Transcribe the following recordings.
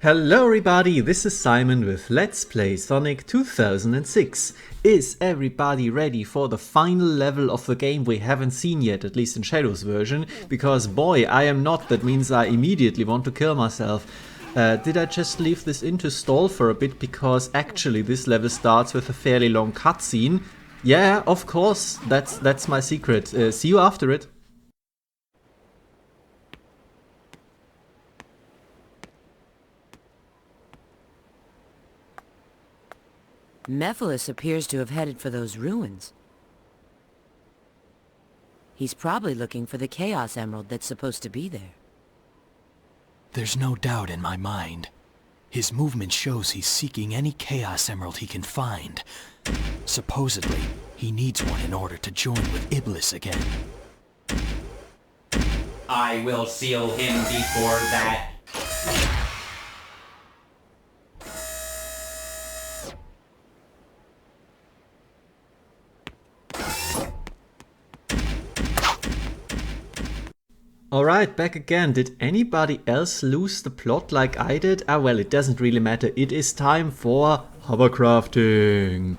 Hello everybody, this is Simon with Let's Play Sonic 2006. Is everybody ready for the final level of the game we haven't seen yet, at least in Shadow's version? Because boy, I am not, that means I immediately want to kill myself. Did I just leave this in to stall for a bit because actually this level starts with a fairly long cutscene? Yeah, of course, that's my secret. See you after it. Mephiles appears to have headed for those ruins. He's probably looking for the Chaos Emerald that's supposed to be there. There's no doubt in my mind. His movement shows he's seeking any Chaos Emerald he can find. Supposedly, he needs one in order to join with Iblis again. I will seal him before that. Alright, back again. Did anybody else lose the plot like I did? Ah well, it doesn't really matter. It is time for hovercrafting.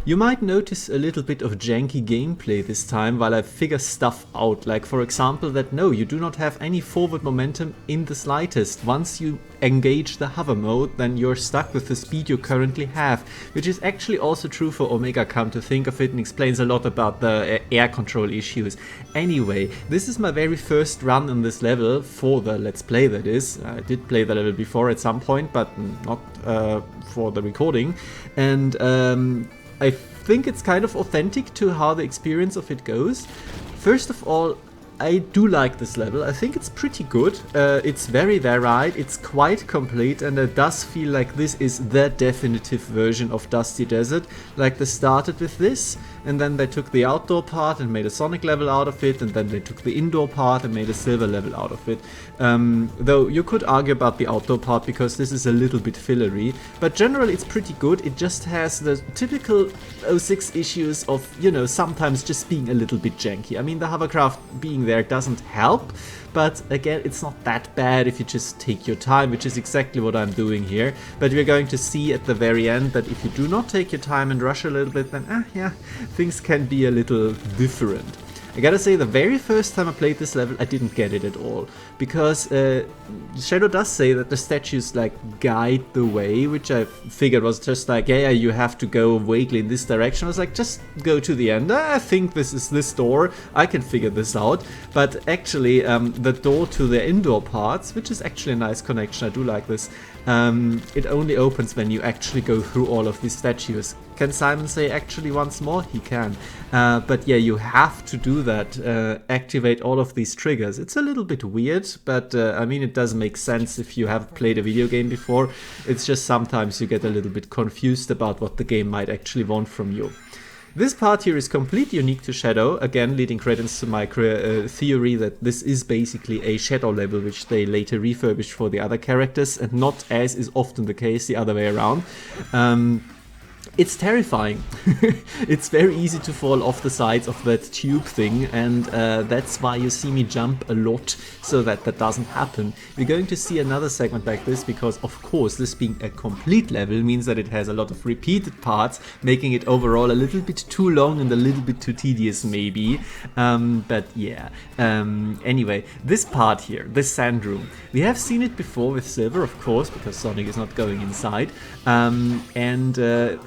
You might notice a little bit of janky gameplay this time while I figure stuff out. Like for example that no, you do not have any forward momentum in the slightest. Once you engage the hover mode, then you're stuck with the speed you currently have. Which is actually also true for Omega, come to think of it, and explains a lot about the air control issues. Anyway, this is my very first run in this level for the Let's Play, that is. I did play the level before at some point, but not for the recording. And I think it's kind of authentic to how the experience of it goes. First of all, I do like this level. I think it's pretty good. It's very varied, it's quite complete, and it does feel like this is the definitive version of Dusty Desert. Like they started with this, and then they took the outdoor part and made a Sonic level out of it, and then they took the indoor part and made a Silver level out of it. Though you could argue about the outdoor part because this is a little bit fillery, but generally it's pretty good. It just has the typical 06 issues of, you know, sometimes just being a little bit janky. I mean, the hovercraft being there doesn't help, but again, it's not that bad if you just take your time, which is exactly what I'm doing here. But we're going to see at the very end that if you do not take your time and rush a little bit, then yeah, things can be a little different. I gotta say, the very first time I played this level, I didn't get it at all. Because Shadow does say that the statues like guide the way, which I figured was just like, yeah, you have to go vaguely in this direction. I was like, just go to the end. I think this is this door. I can figure this out. But actually, the door to the indoor parts, which is actually a nice connection, I do like this, it only opens when you actually go through all of these statues. Can Simon say actually once more? He can. But yeah, you have to do that, activate all of these triggers. It's a little bit weird, but I mean, it does make sense if you have played a video game before. It's just sometimes you get a little bit confused about what the game might actually want from you. This part here is completely unique to Shadow, again leading credence to my theory that this is basically a Shadow level which they later refurbished for the other characters, and not, as is often the case, the other way around. It's terrifying. It's very easy to fall off the sides of that tube thing, and that's why you see me jump a lot, so that that doesn't happen. We're going to see another segment like this because, of course, this being a complete level means that it has a lot of repeated parts, making it overall a little bit too long and a little bit too tedious maybe. But yeah. Anyway, this part here, this sand room, we have seen it before with Silver, of course, because Sonic is not going inside.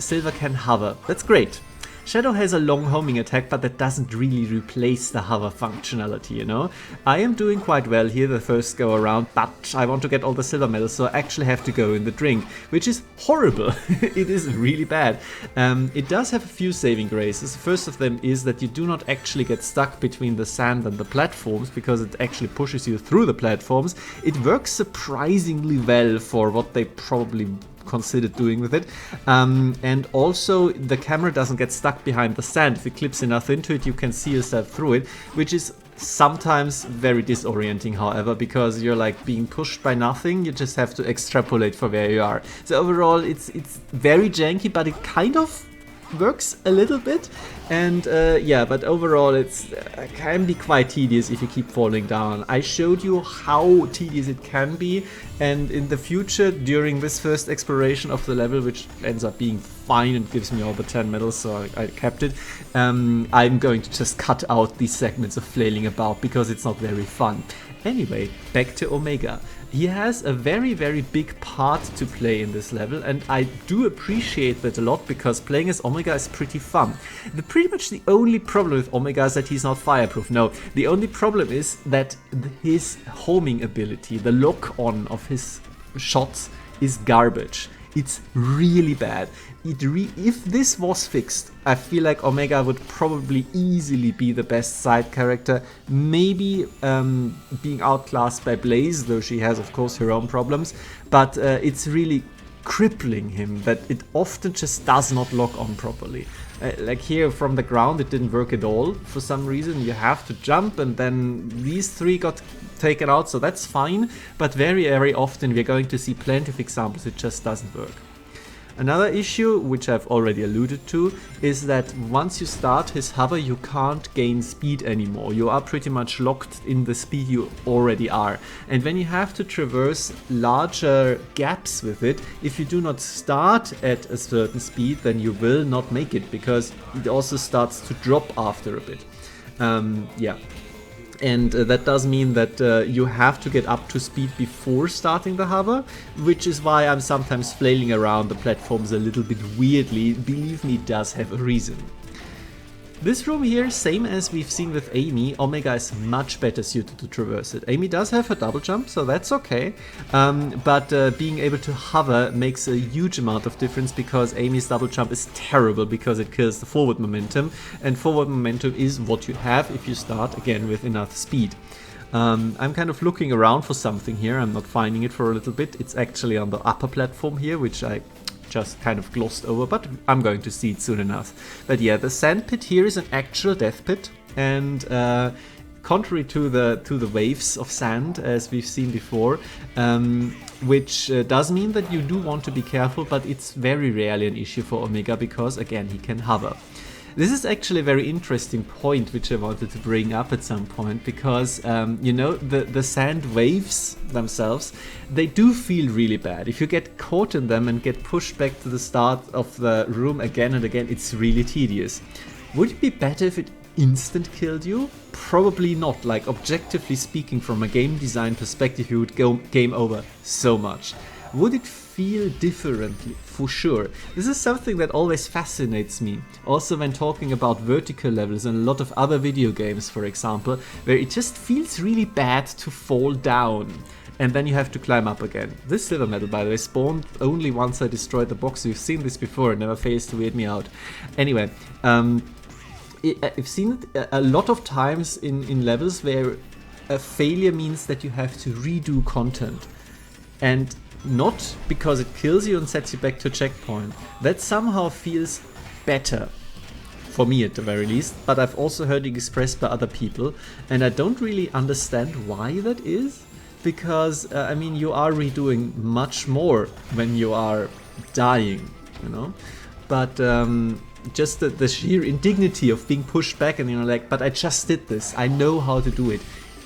Silver can hover. That's great. Shadow has a long homing attack, but that doesn't really replace the hover functionality, you know? I am doing quite well here the first go around, but I want to get all the silver medals, so I actually have to go in the drink, which is horrible. It is really bad. It does have a few saving graces. The first of them is that you do not actually get stuck between the sand and the platforms, because it actually pushes you through the platforms. It works surprisingly well for what they probably considered doing with it, and also the camera doesn't get stuck behind the sand. If it clips enough into it, you can see yourself through it, which is sometimes very disorienting, however, because you're like being pushed by nothing. You just have to extrapolate for where you are. So overall, it's very janky, but it kind of works a little bit, and yeah, but overall it's can be quite tedious if you keep falling down. I showed you how tedious it can be, and in the future, during this first exploration of the level, which ends up being fine and gives me all the 10 medals, so I kept it, I'm going to just cut out these segments of flailing about because it's not very fun. Anyway, back to Omega. He has a very, very big part to play in this level, and I do appreciate that a lot because playing as Omega is pretty fun. Pretty much the only problem with Omega is that he's not fireproof. No, the only problem is that his homing ability, the lock-on of his shots, is garbage. It's really bad. If this was fixed, I feel like Omega would probably easily be the best side character. Maybe being outclassed by Blaze, though she has, of course, her own problems. But it's really crippling him that it often just does not lock on properly. Like here from the ground, it didn't work at all. For some reason, you have to jump, and then these three got taken out, so that's fine. But very, very often, we're going to see plenty of examples it just doesn't work. Another issue, which I've already alluded to, is that once you start his hover, you can't gain speed anymore. You are pretty much locked in the speed you already are. And when you have to traverse larger gaps with it, if you do not start at a certain speed, then you will not make it, because it also starts to drop after a bit. Yeah. And that does mean that you have to get up to speed before starting the hover, which is why I'm sometimes flailing around the platforms a little bit weirdly. Believe me, it does have a reason. This room here, same as we've seen with Amy, Omega is much better suited to traverse it. Amy does have a double jump, so that's okay, but being able to hover makes a huge amount of difference, because Amy's double jump is terrible because it kills the forward momentum, and forward momentum is what you have if you start again with enough speed. I'm kind of looking around for something here. I'm not finding it for a little bit. It's actually on the upper platform here, which I just kind of glossed over, but I'm going to see it soon enough. But yeah, the sand pit here is an actual death pit, and contrary to the waves of sand as we've seen before, which does mean that you do want to be careful, but it's very rarely an issue for Omega because, again, he can hover. This is actually a very interesting point which I wanted to bring up at some point, because you know, the sand waves themselves, they do feel really bad. If you get caught in them and get pushed back to the start of the room again and again, it's really tedious. Would it be better if it instant killed you? Probably not. Like, objectively speaking, from a game design perspective, you would go game over so much. Would it feel differently? For sure. This is something that always fascinates me. Also when talking about vertical levels and a lot of other video games, for example, where it just feels really bad to fall down. And then you have to climb up again. This silver medal, by the way, spawned only once I destroyed the box. You've seen this before, it never fails to weird me out. Anyway, I've seen it a lot of times in levels where a failure means that you have to redo content. And not because it kills you and sets you back to checkpoint. That somehow feels better. For me at the very least. But I've also heard it expressed by other people. And I don't really understand why that is. Because, I mean, you are redoing much more when you are dying, you know. But just the sheer indignity of being pushed back and, you know, like, but I just did this. I know how to do it.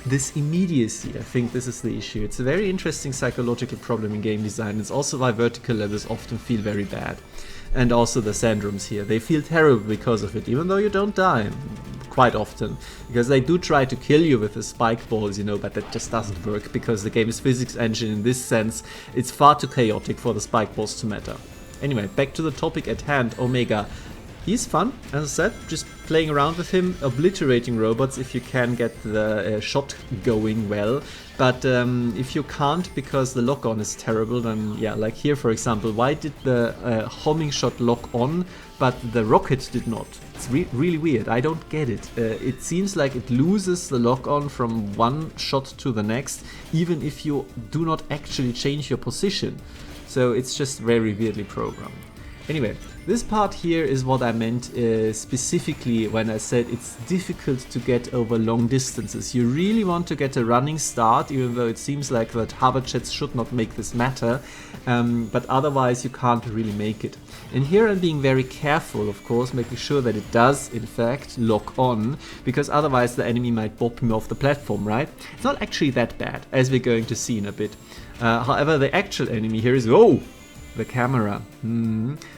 This immediacy, I think this is the issue. It's a very interesting psychological problem in game design. It's also why vertical levels often feel very bad. And also the sand rooms here. They feel terrible because of it, even though you don't die quite often. Because they do try to kill you with the spike balls, you know, but that just doesn't work because the game is physics engine in this sense. It's far too chaotic for the spike balls to matter. Anyway, back to the topic at hand, Omega. He's fun, as I said, just playing around with him, obliterating robots if you can get the shot going well. But if you can't because the lock-on is terrible, then yeah, like here for example, why did the homing shot lock on, but the rocket did not? It's really weird, I don't get it. It seems like it loses the lock-on from one shot to the next, even if you do not actually change your position. So it's just very weirdly programmed. Anyway, this part here is what I meant specifically when I said it's difficult to get over long distances. You really want to get a running start, even though it seems like that hover jets should not make this matter, but otherwise you can't really make it. And here I'm being very careful, of course, making sure that it does in fact lock on, because otherwise the enemy might bop me off the platform, right? It's not actually that bad, as we're going to see in a bit. However, the actual enemy here is... Oh! The camera.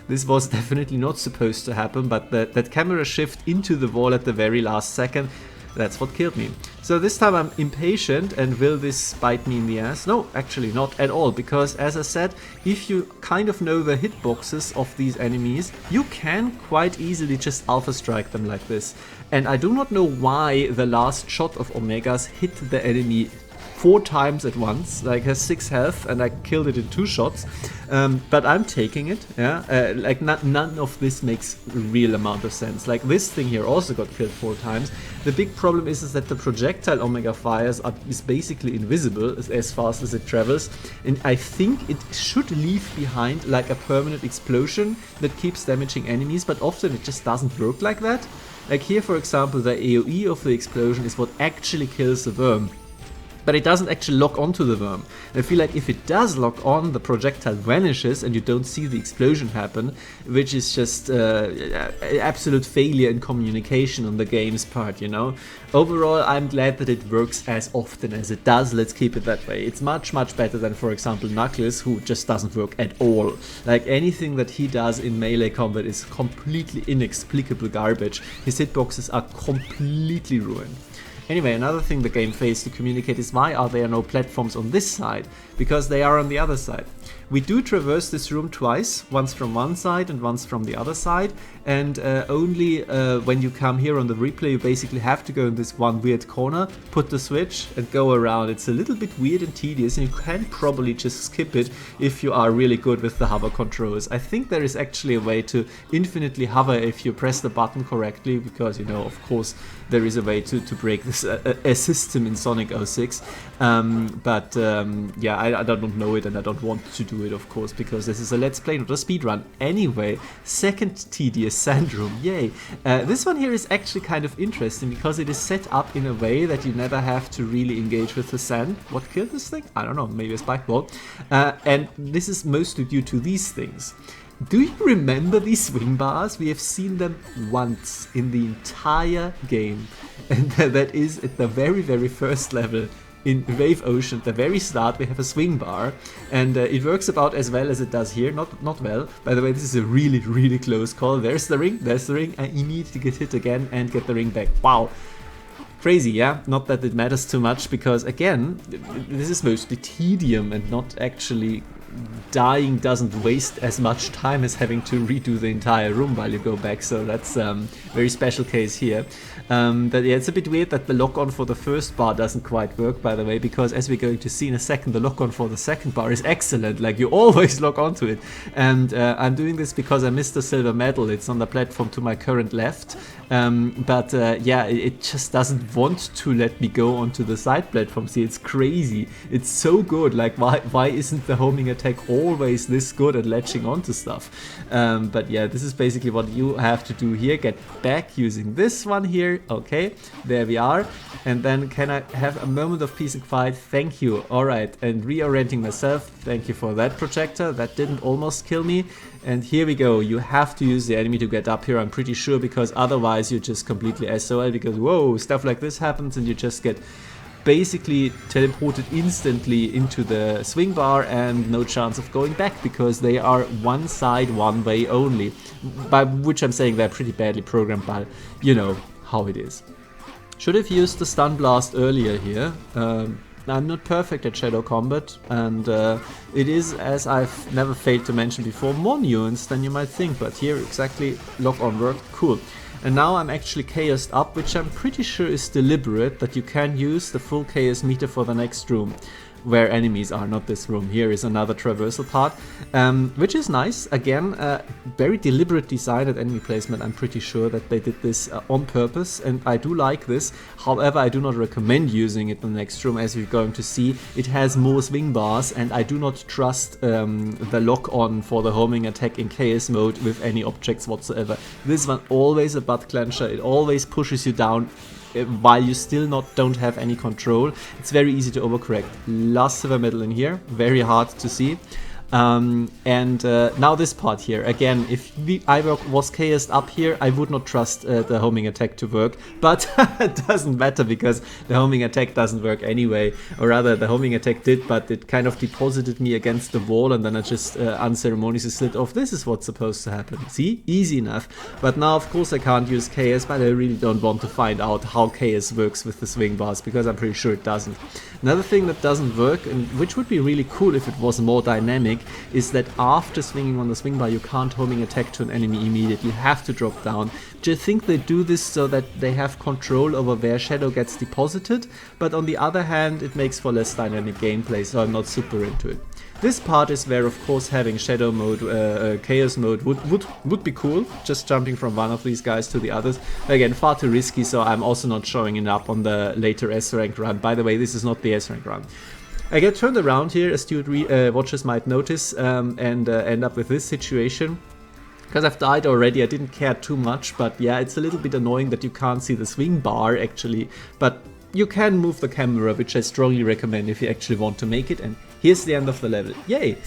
This was definitely not supposed to happen, but that camera shift into the wall at the very last second, that's what killed me. So this time I'm impatient, and will this bite me in the ass? No, actually not at all, because as I said, if you kind of know the hitboxes of these enemies, you can quite easily just alpha strike them like this. And I do not know why the last shot of Omega's hit the enemy 4 times at once, like has 6 health, and I killed it in 2 shots. But I'm taking it, yeah. Like none of this makes a real amount of sense. Like this thing here also got killed 4 times. The big problem is that the projectile Omega fires is basically invisible as fast as it travels, and I think it should leave behind like a permanent explosion that keeps damaging enemies, but often it just doesn't work like that. Like here, for example, the AoE of the explosion is what actually kills the worm. But it doesn't actually lock onto the worm. I feel like if it does lock on, the projectile vanishes and you don't see the explosion happen, which is just absolute failure in communication on the game's part, you know. Overall, I'm glad that it works as often as it does. Let's keep it that way. It's much better than, for example, Knuckles, who just doesn't work at all. Like anything that he does in melee combat is completely inexplicable garbage. His hitboxes are completely ruined. Anyway, another thing the game fails to communicate is why are there no platforms on this side? Because they are on the other side. We do traverse this room twice, once from one side and once from the other side, and only when you come here on the replay you basically have to go in this one weird corner, put the switch and go around. It's a little bit weird and tedious, and you can probably just skip it if you are really good with the hover controls. I think there is actually a way to infinitely hover if you press the button correctly, because, you know, of course there is a way to break this a system in Sonic 06, yeah, I don't know it, and I don't want to do it, of course, because this is a let's play, not a speedrun. Anyway, second tedious sand room, yay. This one here is actually kind of interesting because it is set up in a way that you never have to really engage with the sand. What killed this thing? I don't know, maybe a spike ball. And this is mostly due to these things. Do you remember these swing bars? We have seen them once in the entire game, and that is at the very first level. In Wave Ocean, at the very start, we have a swing bar, and it works about as well as it does here. Not well. By the way, this is a really close call. There's the ring, I immediately get hit again and get the ring back. Wow. Crazy, yeah? Not that it matters too much, because again, this is mostly tedium and not actually... Dying doesn't waste as much time as having to redo the entire room while you go back, so that's a very special case here. But yeah, it's a bit weird that the lock-on for the first bar doesn't quite work, by the way, because as we're going to see in a second, the lock-on for the second bar is excellent. Like, you always lock onto it. And I'm doing this because I missed the silver medal. It's on the platform to my current left. Yeah, it just doesn't want to let me go onto the side platform. See, it's crazy. It's so good. Like, why isn't the homing attack always this good at latching onto stuff? But yeah, this is basically what you have to do here. Get back using this one here. Okay, there we are. And then can I have a moment of peace and quiet? Thank you. Alright, and reorienting myself. Thank you for that, projector. That didn't almost kill me. And here we go. You have to use the enemy to get up here, I'm pretty sure, because otherwise you're just completely SOL, because whoa, stuff like this happens and you just get basically teleported instantly into the swing bar and no chance of going back, because they are one side, one way only. By which I'm saying they're pretty badly programmed, but you know how it is. Should have used the stun blast earlier here. I'm not perfect at Shadow Combat, and it is, as I've never failed to mention before, more nuanced than you might think, but here exactly lock-on worked, cool. And now I'm actually chaosed up, which I'm pretty sure is deliberate, that you can use the full chaos meter for the next room. where enemies are, not this room. Here is another traversal part, which is nice. Again, very deliberate design and enemy placement. I'm pretty sure that they did this on purpose, and I do like this. However, I do not recommend using it in the next room. As you're going to see, it has more swing bars, and I do not trust the lock-on for the homing attack in chaos mode with any objects whatsoever. This one always a butt clencher. It always pushes you down while you still don't have any control. It's very easy to overcorrect. Last silver medal in here, very hard to see. Now this part here, again, if I was chaosed up here, I would not trust the homing attack to work, but it doesn't matter because the homing attack doesn't work anyway, or rather the homing attack did, but it kind of deposited me against the wall and then I just unceremoniously slid off. This is what's supposed to happen. See? Easy enough. But now of course I can't use chaos, but I really don't want to find out how chaos works with the swing bars because I'm pretty sure it doesn't. Another thing that doesn't work, and which would be really cool if it was more dynamic, is that after swinging on the swing bar you can't homing attack to an enemy immediately. You have to drop down. Do you think they do this so that they have control over where shadow gets deposited? But on the other hand, it makes for less dynamic gameplay, so I'm not super into it. This part is where, of course, having shadow mode, chaos mode would be cool. Just jumping from one of these guys to the others. Again, far too risky, so I'm also not showing it up on the later S rank run. By the way, this is not the S rank run. I get turned around here, as astute watchers might notice, and end up with this situation. Because I've died already, I didn't care too much, but yeah, it's a little bit annoying that you can't see the swing bar actually. But you can move the camera, which I strongly recommend if you actually want to make it. And here's the end of the level. Yay!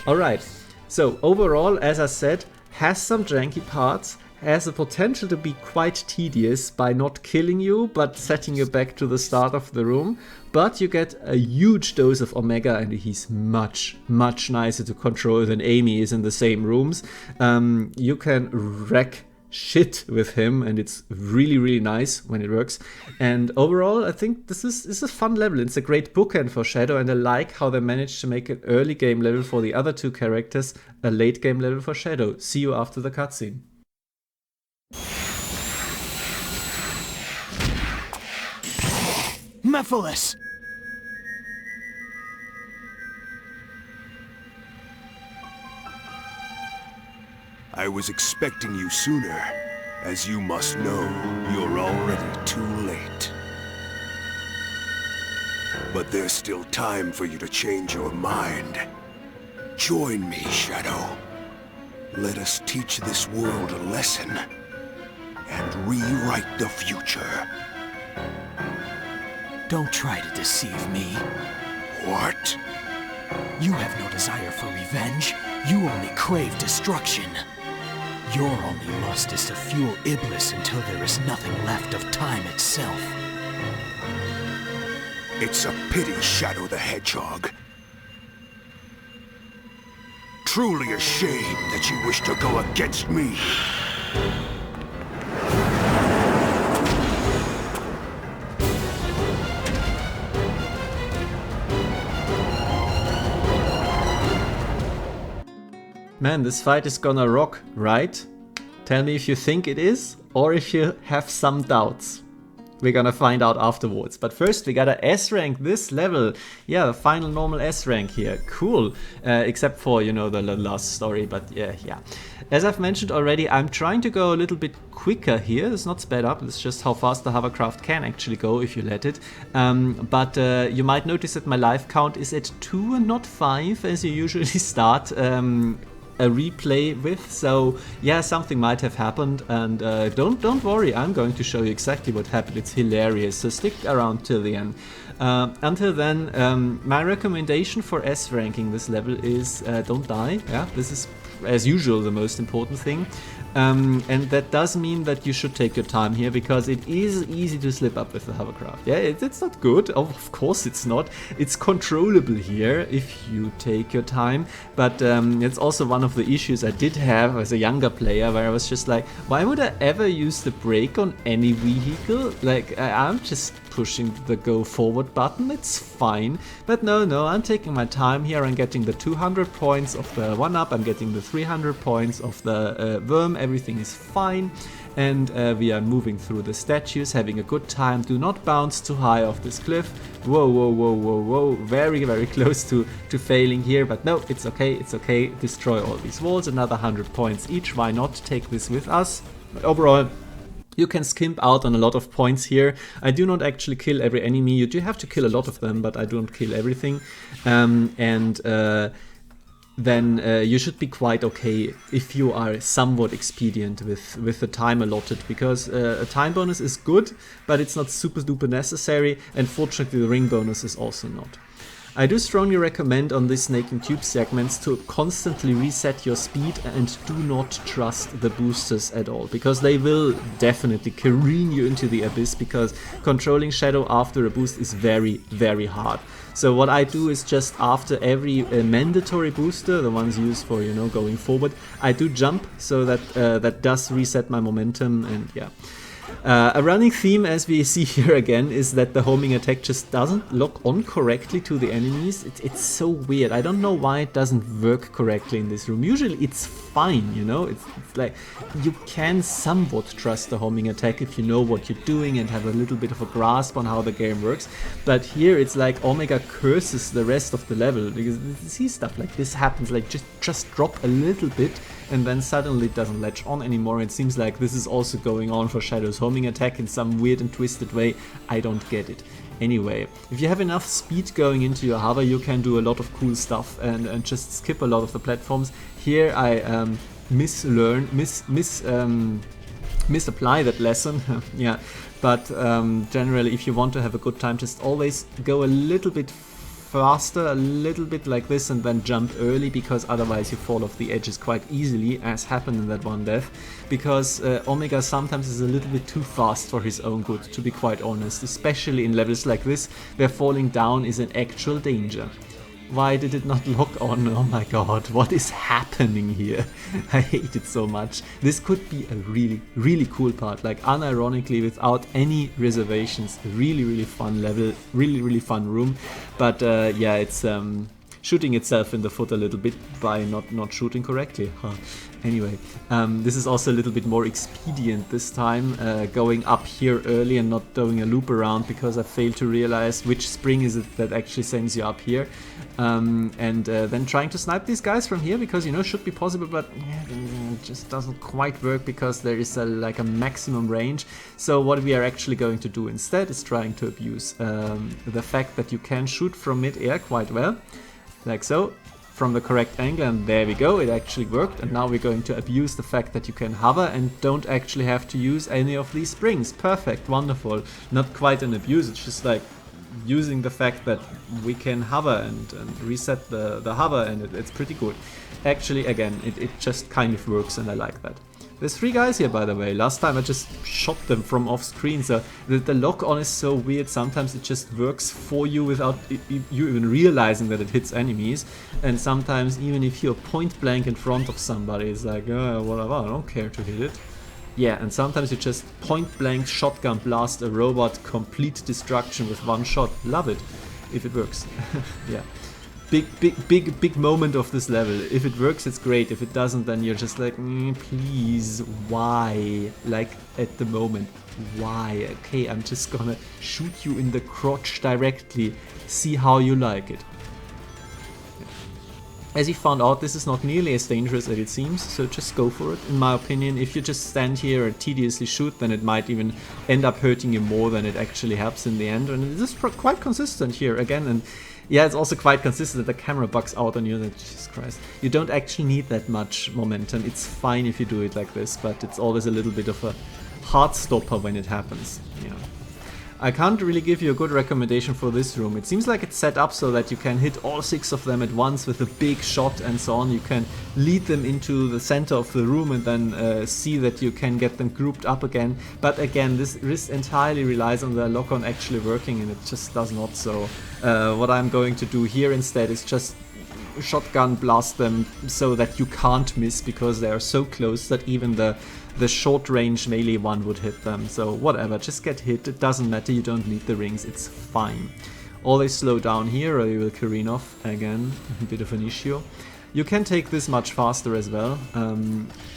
Alright, so overall, as I said, has some janky parts, has the potential to be quite tedious by not killing you, but setting you back to the start of the room. But you get a huge dose of Omega, and he's much nicer to control than Amy is in the same rooms. You can wreck shit with him, and it's really nice when it works. And overall, I think this is a fun level. It's a great bookend for Shadow, and I like how they managed to make an early game level for the other two characters, a late game level for Shadow. See you after the cutscene. Mephiles! I was expecting you sooner. As you must know, you're already too late. But there's still time for you to change your mind. Join me, Shadow. Let us teach this world a lesson and rewrite the future. Don't try to deceive me. What? You have no desire for revenge. You only crave destruction. Your only lust is to fuel Iblis until there is nothing left of time itself. It's a pity, Shadow the Hedgehog. Truly a shame that you wish to go against me. Man, this fight is gonna rock, right? Tell me if you think it is, or if you have some doubts. We're gonna find out afterwards. But first we gotta S-rank this level. Yeah, the final normal S-rank here. Cool. Except for, you know, the last story, but yeah. As I've mentioned already, I'm trying to go a little bit quicker here. It's not sped up, it's just how fast the hovercraft can actually go if you let it. But you might notice that my life count is at 2 and not 5, as you usually start a replay with, so yeah, something might have happened, and don't worry, I'm going to show you exactly what happened. It's hilarious, so stick around till the end. Until then, my recommendation for S ranking this level is don't die. Yeah, this is as usual the most important thing. And that does mean that you should take your time here, because it is easy to slip up with the hovercraft. Yeah, it's not good. Oh, of course it's not. It's controllable here if you take your time. But it's also one of the issues I did have as a younger player, where I was just like, why would I ever use the brake on any vehicle? Like, I'm just pushing the go forward button, it's fine. But no, I'm taking my time here. I'm getting the 200 points of the 1-up, I'm getting the 300 points of the worm, everything is fine. And we are moving through the statues, having a good time. Do not bounce too high off this cliff. Whoa. Very close to failing here. But no, it's okay. Destroy all these walls. Another 100 points each. Why not take this with us? But overall, you can skimp out on a lot of points here. I do not actually kill every enemy. You do have to kill a lot of them, but I don't kill everything. Then you should be quite okay if you are somewhat expedient with the time allotted, because a time bonus is good, but it's not super duper necessary, and fortunately the ring bonus is also not. I do strongly recommend on these Snake and Tube segments to constantly reset your speed and do not trust the boosters at all, because they will definitely careen you into the abyss, because controlling Shadow after a boost is very hard. So what I do is just after every mandatory booster, the ones used for, you know, going forward, I do jump, so that that does reset my momentum, and yeah. A running theme, as we see here again, is that the homing attack just doesn't lock on correctly to the enemies. It's so weird. I don't know why it doesn't work correctly in this room. Usually it's fine, you know? It's like you can somewhat trust the homing attack if you know what you're doing and have a little bit of a grasp on how the game works. But here it's like Omega curses the rest of the level, because you see stuff like this happens, like just drop a little bit and then suddenly it doesn't latch on anymore. It seems like this is also going on for Shadow's homing attack in some weird and twisted way. I don't get it. Anyway, if you have enough speed going into your hover, you can do a lot of cool stuff and just skip a lot of the platforms. Here I misapply that lesson. Yeah, but generally if you want to have a good time, just always go a little bit faster, a little bit like this, and then jump early, because otherwise you fall off the edges quite easily, as happened in that one death, because Omega sometimes is a little bit too fast for his own good, to be quite honest, especially in levels like this where falling down is an actual danger. Why did it not lock on? Oh my god, what is happening here? I hate it so much. This could be a really cool part, like unironically, without any reservations. Really fun level, really fun room. But yeah, it's shooting itself in the foot a little bit by not shooting correctly. Huh. Anyway, this is also a little bit more expedient this time, going up here early and not doing a loop around, because I failed to realize which spring is it that actually sends you up here. And then trying to snipe these guys from here, because, you know, should be possible, but it just doesn't quite work, because there is like a maximum range. So what we are actually going to do instead is trying to abuse the fact that you can shoot from mid-air quite well, like so, from the correct angle, and there we go, it actually worked. And now we're going to abuse the fact that you can hover and don't actually have to use any of these springs. Perfect, wonderful. Not quite an abuse, it's just like using the fact that we can hover and reset the hover, and it's pretty good. Actually, again, it just kind of works, and I like that. There's 3 guys here, by the way. Last time I just shot them from off screen, so the lock-on is so weird. Sometimes it just works for you without you even realizing that it hits enemies, and sometimes even if you're point blank in front of somebody, it's like, whatever, I don't care to hit it. Yeah, and sometimes you just point blank shotgun blast a robot, complete destruction with one shot. Love it, if it works. Yeah. Big moment of this level. If it works, it's great. If it doesn't, then you're just like, please, why? Like, at the moment, why? Okay, I'm just gonna shoot you in the crotch directly. See how you like it. As you found out, this is not nearly as dangerous as it seems, so just go for it. In my opinion, if you just stand here and tediously shoot, then it might even end up hurting you more than it actually helps in the end. And it is quite consistent here again, and yeah, it's also quite consistent that the camera bugs out on you. Jesus Christ. You don't actually need that much momentum. It's fine if you do it like this, but it's always a little bit of a heart stopper when it happens. Yeah. I can't really give you a good recommendation for this room. It seems like it's set up so that you can hit all 6 of them at once with a big shot and so on. You can lead them into the center of the room and then see that you can get them grouped up again. But again, this entirely relies on the lock-on actually working, and it just does not. So what I'm going to do here instead is just shotgun blast them so that you can't miss because they are so close that even the short range melee one would hit them. So whatever, just get hit, it doesn't matter, you don't need the rings, it's fine. Always slow down here or you will careen off again, a bit of an issue. You can take this much faster as well,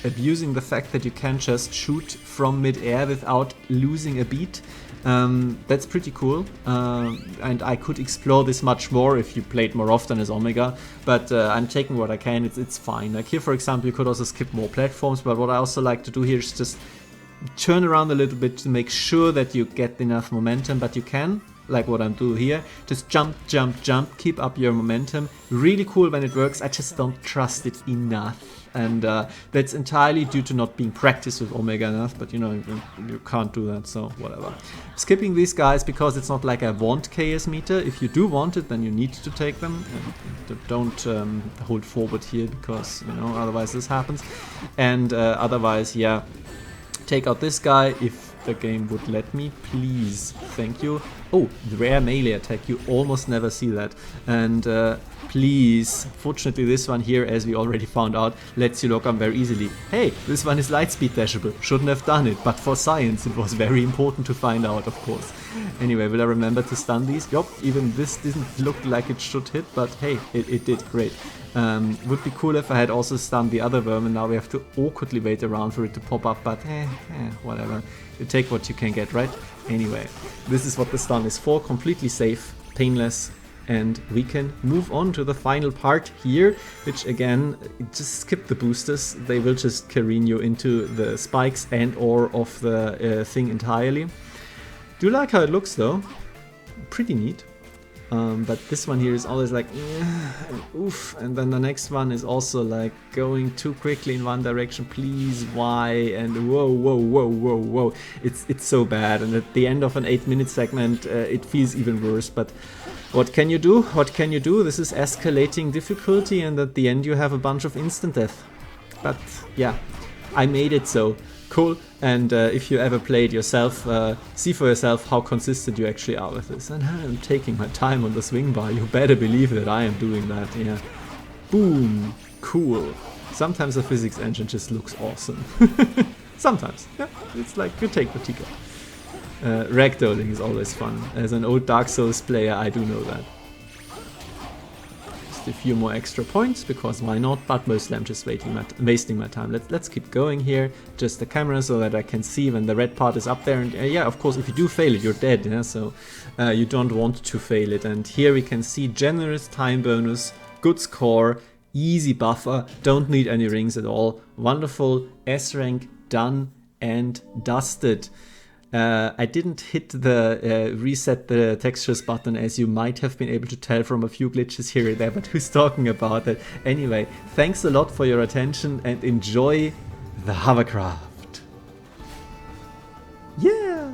abusing the fact that you can just shoot from mid-air without losing a beat. That's pretty cool, and I could explore this much more if you played more often as Omega, but I'm taking what I can, it's fine. Like here for example you could also skip more platforms, but what I also like to do here is just turn around a little bit to make sure that you get enough momentum, but you can, like what I'm doing here, just jump, jump, jump, keep up your momentum. Really cool when it works, I just don't trust it enough. And that's entirely due to not being practiced with Omega enough, but you know, you can't do that, so whatever. Skipping these guys because it's not like I want KS meter. If you do want it, then you need to take them. And don't hold forward here because, you know, otherwise this happens. And otherwise, yeah, take out this guy if the game would let me, please. Thank you. Oh, the rare melee attack, you almost never see that. And please, fortunately this one here, as we already found out, lets you lock on very easily. Hey, this one is lightspeed dashable, shouldn't have done it, but for science it was very important to find out, of course. Anyway, will I remember to stun these? Yup, even this didn't look like it should hit, but hey, it did, great. Would be cool if I had also stunned the other worm, and now we have to awkwardly wait around for it to pop up, but whatever. You take what you can get, right? Anyway, this is what the stun is for, completely safe, painless, and we can move on to the final part here, which again, just skip the boosters, they will just careen you into the spikes and or off the thing entirely. Do you like how it looks though? Pretty neat. But this one here is always like, and oof, and then the next one is also like going too quickly in one direction, please, why, and whoa, whoa, whoa, whoa, whoa, it's so bad, and at the end of an 8-minute segment it feels even worse, but what can you do? What can you do? This is escalating difficulty, and at the end you have a bunch of instant death. But yeah, I made it so. Cool, and if you ever play it yourself, see for yourself how consistent you actually are with this. And I'm taking my time on the swing bar, you better believe that I am doing that, yeah. Boom, cool. Sometimes the physics engine just looks awesome. Sometimes, yeah, it's like you take what you get. Ragdolling is always fun. As an old Dark Souls player, I do know that. A few more extra points, because why not, but mostly I'm just wasting my time. Let's keep going here, just the camera so that I can see when the red part is up there, and yeah, of course, if you do fail it, you're dead, yeah? So you don't want to fail it, and here we can see generous time bonus, good score, easy buffer, don't need any rings at all, wonderful, S rank, done and dusted. I didn't hit the reset the textures button, as you might have been able to tell from a few glitches here and there, but who's talking about that? Anyway, thanks a lot for your attention and enjoy the hovercraft. Yeah!